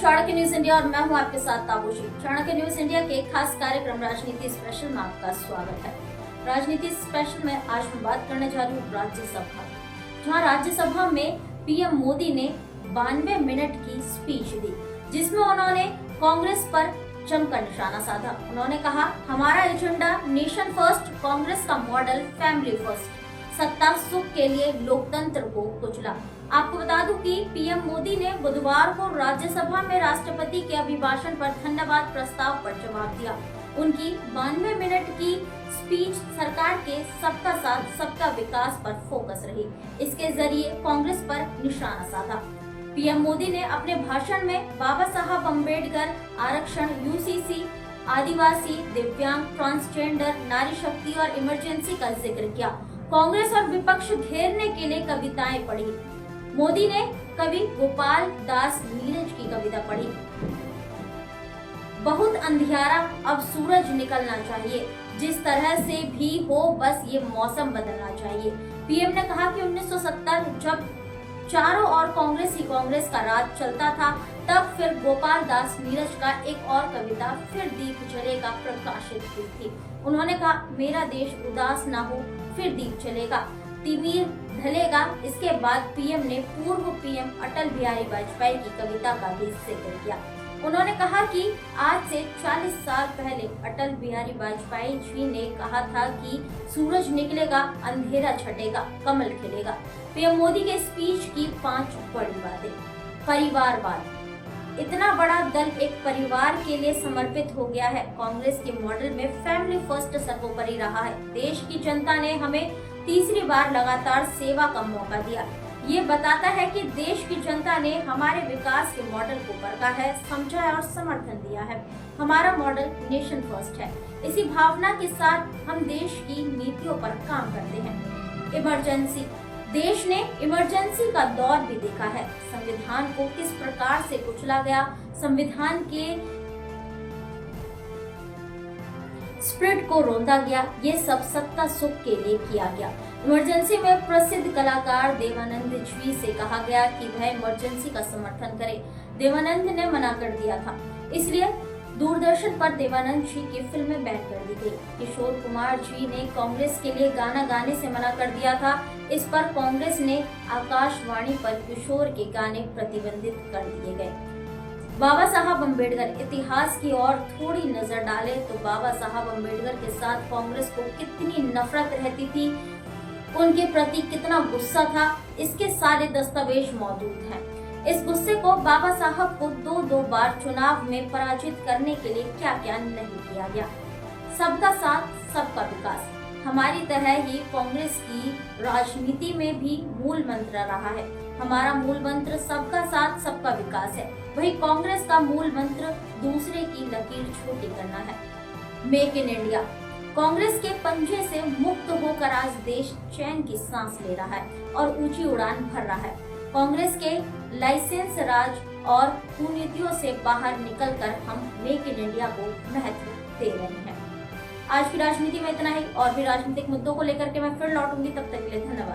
Chanakya news India और मैं हूं आपके साथ ताबूशी। चाणक्य न्यूज इंडिया के खास कार्यक्रम राजनीति स्पेशल में आपका स्वागत है। राजनीति स्पेशल में आज हम बात करने जा रही हूँ राज्यसभा, जहां राज्यसभा में पीएम मोदी ने 92 मिनट की स्पीच दी, जिसमें उन्होंने कांग्रेस पर जमकर निशाना साधा। उन्होंने कहा, हमारा एजेंडा नेशन फर्स्ट, कांग्रेस का मॉडल फैमिली फर्स्ट, सत्ता सुख के लिए लोकतंत्र को कुचला। आपको बता दूं कि पीएम मोदी ने बुधवार को राज्यसभा में राष्ट्रपति के अभिभाषण पर धन्यवाद प्रस्ताव पर जवाब दिया। उनकी 92 मिनट की स्पीच सरकार के सबका साथ सबका विकास पर फोकस रही। इसके जरिए कांग्रेस पर निशाना साधा। पीएम मोदी ने अपने भाषण में बाबा साहब अम्बेडकर, आरक्षण, यूसीसी, आदिवासी, दिव्यांग, ट्रांसजेंडर, नारी शक्ति और इमरजेंसी का जिक्र किया। कांग्रेस और विपक्ष घेरने के लिए कविताएं पढ़ी। मोदी ने कवि गोपाल दास नीरज की कविता पढ़ी। बहुत अंधियारा, अब सूरज निकलना चाहिए, जिस तरह से भी हो बस ये मौसम बदलना चाहिए। पीएम ने कहा कि 1970 जब चारों ओर कांग्रेस ही कांग्रेस का राज चलता था, तब फिर गोपाल दास नीरज का एक और कविता फिर दीप जलेगा प्रकाशित हुई थी। उन्होंने कहा, मेरा देश उदास ना हो, फिर दीप जलेगा, तिमिर ढलेगा। इसके बाद पीएम ने पूर्व पीएम अटल बिहारी वाजपेयी की कविता का भी जिक्र किया। उन्होंने कहा कि आज से 40 साल पहले अटल बिहारी वाजपेयी जी ने कहा था कि सूरज निकलेगा, अंधेरा छटेगा, कमल खिलेगा। पीएम मोदी के स्पीच की 5 बड़ी बातें। परिवारवाद, इतना बड़ा दल एक परिवार के लिए समर्पित हो गया है। कांग्रेस के मॉडल में फैमिली फर्स्ट सर्वोपरि रहा है। देश की जनता ने हमें तीसरी बार लगातार सेवा का मौका दिया। ये बताता है कि देश की जनता ने हमारे विकास के मॉडल को परखा है, समझा है और समर्थन दिया है। हमारा मॉडल नेशन फर्स्ट है। इसी भावना के साथ हम देश की नीतियों पर काम करते हैं। इमरजेंसी, देश ने इमरजेंसी का दौर भी देखा है। संविधान को किस प्रकार से कुचला गया, संविधान के स्पिरिट को रौंदा गया, ये सब सत्ता सुख के लिए किया गया। इमरजेंसी में प्रसिद्ध कलाकार देवानंद जी से कहा गया कि वह इमरजेंसी का समर्थन करें। देवानंद ने मना कर दिया था, इसलिए दूरदर्शन पर देवानंद जी की फिल्में बैन कर दी गई। किशोर कुमार जी ने कांग्रेस के लिए गाना गाने से मना कर दिया था। इस पर कांग्रेस ने आकाशवाणी पर किशोर के गाने प्रतिबंधित कर दिए गए। बाबा साहब अम्बेडकर, इतिहास की ओर थोड़ी नजर डाले तो बाबा साहब अम्बेडकर के साथ कांग्रेस को कितनी नफरत रहती थी, उनके प्रति कितना गुस्सा था, इसके सारे दस्तावेज मौजूद हैं। इस गुस्से को बाबा साहब को दो बार चुनाव में पराजित करने के लिए क्या क्या नहीं किया गया। सबका साथ सबका विकास, हमारी तरह ही कांग्रेस की राजनीति में भी मूल मंत्र रहा है। हमारा मूल मंत्र सबका साथ सबका विकास है। वही कांग्रेस का मूल मंत्र दूसरे की लकीर छोटी करना है। मेक इन इंडिया, कांग्रेस के पंजे से मुक्त होकर आज देश चैन की सांस ले रहा है और ऊंची उड़ान भर रहा है। कांग्रेस के लाइसेंस राज और कुनीतियों से बाहर निकलकर हम मेक इन इंडिया को महत्व दे रहे हैं। आज की राजनीति में इतना ही, और भी राजनीतिक मुद्दों को लेकर के मैं फिर लौटूंगी। तब तक के लिए धन्यवाद।